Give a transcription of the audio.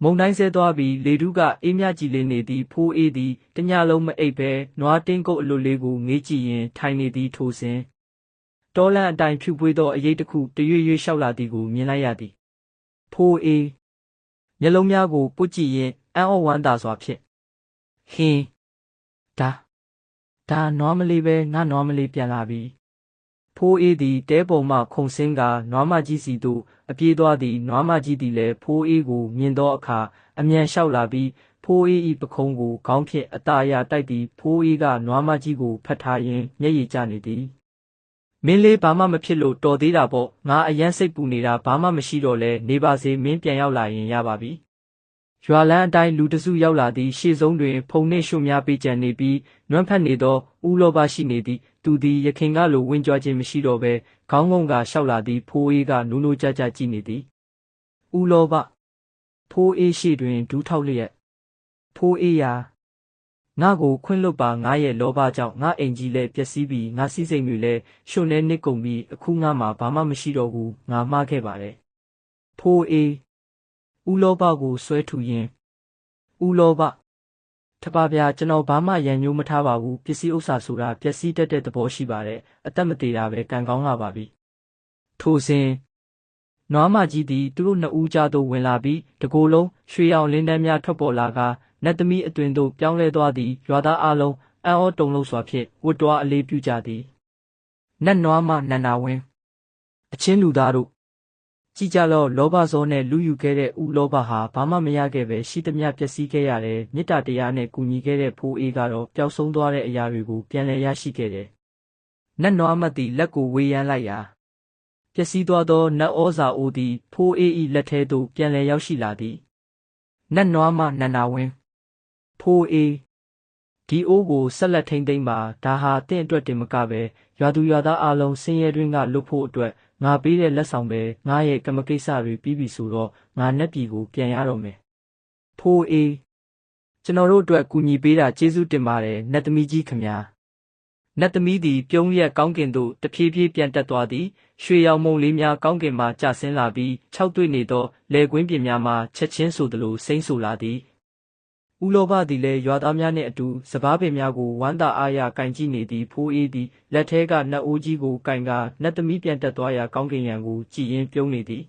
မုန်တိုင်းဆဲသွားပြီးလေထုကအေးမြကြည်လင်းနေသည်ဖိုးအေးသည်တညလုံးမအိပ်ပဲနွားတင်းကုတ်အလွတ်လေးကိုငေးကြည့်ရင်ထိုင်နေသည်ထိုစဉ်တောလန့်အတိုင်ဖြူပွေးသောအရိပ်တစ်ခုတရွေ့ရွေ့လျှောက်လာသည်ကိုမြင်လိုက်ရသည်ဖိုးအေးမျက်လုံးများကိုပွတ်ကြည့်ရင်အံ့ဩဝမ်းသာစွာဖြင့်ဟင်းဒါနွားမလေးပဲငါနွားမလေးပြန်လာပြီဖိုးအေးသည်တဲပုံမှခုန်ဆင်းကနွားမကြီးစီသို့အပြေးသွားသည်နွားမကြီးသည်လည်းဖိုးအေးကိုမြင်သောအခါအမြန်လျှောက်လာပြီးဖိုးအေး၏ပခုံးကိုခေါင်းဖြင့်အသာအရာတိုက်သည်ဖိုးအေးကနွားမကြီးကိုဖတ်ထားရင်းမျက်ရည်ကျနေသည်မင်းလေးဘာမှမဖြစ်လို့တော်သေးတာပေါ့ငါအယမ်းစိတ်ပူနေတာဘာမှမရှိတော့လဲနေပါစေမင်းပြန်ရောက်လာရင်ရပါပြီရွာလန်းအတိုင်းလူတစုရောက်လာသည်ရှေ့ဆုံးတွင်ဖုန်နှင့်ရွှွများပေးကြံနေပြီးနွမ်းဖက်နေသောဦးလောဘရှိနေသည်သူသည်ရခင်ကလိုဝင်းကြွားခြင်းမရှိတော့ဘဲခေါင်းငုံကလျှောက်လာသည်ဖိုးအေးကနိုးနိုးကြကြကြည့်နေသည်ဦးလောဘဖိုးအေးရှိတွင်ဒူးထောက်လျက်ဖိုးအေးရာငါကိုခွင့်လွတ်ပါငါရဲ့လောဘကြောင့်ငါအိမ်ကြီးလည်းပျက်စီးပြီးငါစီးစိမ်တွေလည်းရွှွနေနစ်ကုန်ပြီးအခုငါမှာဘာမှမရှိတော့ဘူးငါမှားခဲ့ပါတယ်ဖိုးအေးဦးလောဘကိုဆွဲထူရင်းဦးလောဘထပါဗျာကျွန်တော်ဘာမှရန်ညိုးမထားပါဘူးပစ္စည်းဥစ္စာဆိုတာပျက်စီးတတ်တဲ့သဘောရှိပါတယ်အသက်မသေးတာပဲကံကောင်းလာပါပြီထိုစဉ်နွားမကြီးသည်သူတို့နှစ်ဦးကြားသို့ဝင်လာပြီးတကိုယ်လုံးရွှေရောင်လင်းတန်းများထွက်ပေါ်လာကနတ်သမီးအတွင်သို့ပြောင်းလဲသွားသည်ရွာသားအလုံးအံ့ဩတုန်လှုပ်စွာဖြင့်ဝတ်တွားအလေးပြုကြသည်နတ်နွားမနန္ဒာဝင်းအချင်းလူသားတို့ကြည်ကြလောလောဘဇောနဲ့လူယူခဲ့တဲ့ဦးလောဘဟာဘာမှမရခဲ့ပဲရှိသမျှပျက်စီးခဲ့ရတယ်မေတ္တာတရားနဲ့ကူညီခဲ့တဲ့ဖိုးအေးကတော့ပျောက်ဆုံးသွားတဲ့အရာတွေကိုပြန်လည်ရရှိခဲ့တယ်နတ်နွားမသည်လက်ကိုဝေးရမ်းလိုက်ရာပျက်စီးသွားသောနတ်ဩဇာအိုးသည်ဖိုးအေး၏လက်ထဲသို့ပြန်လည်ရောက်ရှိလာသည်နတ်နွားမနန္ဒာဝင်းဖိုးအေးဒီအိုးကိုဆက်လက်ထိမ့်သိမ့်ပါဒါဟာတင့်အတွက်တင်မကပဲရွာသူရွာသားအလုံးဆင်းရဲတွင်းကလွတ်ဖို့အတွက်ငါပေးတဲ့လက်ဆောင်ပဲငါရဲ့ကမကိစ္စတွေပြီးပြီဆိုတော့ငါနတ်ပြည်ကိုပြန်ရတော့မယ်ဖိုးအေးကျွန်တော်တို့အတွက်ကူညီပေးတာကျေးဇူးတင်ပါတယ်နတ်သမီးကြီးခမညာနတ်သမီးသည်ပြုံးရက်ကောင်းကင်သို့တဖြည်းဖြည်းပြန်တက်သွားသည်ရွှေရောင်မုံလေးများကောင်းကင်မှကျဆင်းလာပြီးခြောက်သွေ့နေသောလယ်ကွင်းပြင်များမှချက်ချင်းဆိုသလိုစိမ့်ဆူလာသည်ဦးလောဘသည်လည်းရွာသားများနှင့်အတူစပားပင်များကိုဝမ်းသာအားရကင်ကြည့်နေသည်ဖိုးအေးသည်လက်ထဲကနတ်အိုးကြီးကိုကင်ကနတ်သမီးပြန်တက်သွားရာကောင်းကင်ယံကိုကြည်ရင်းပြုံးနေသည်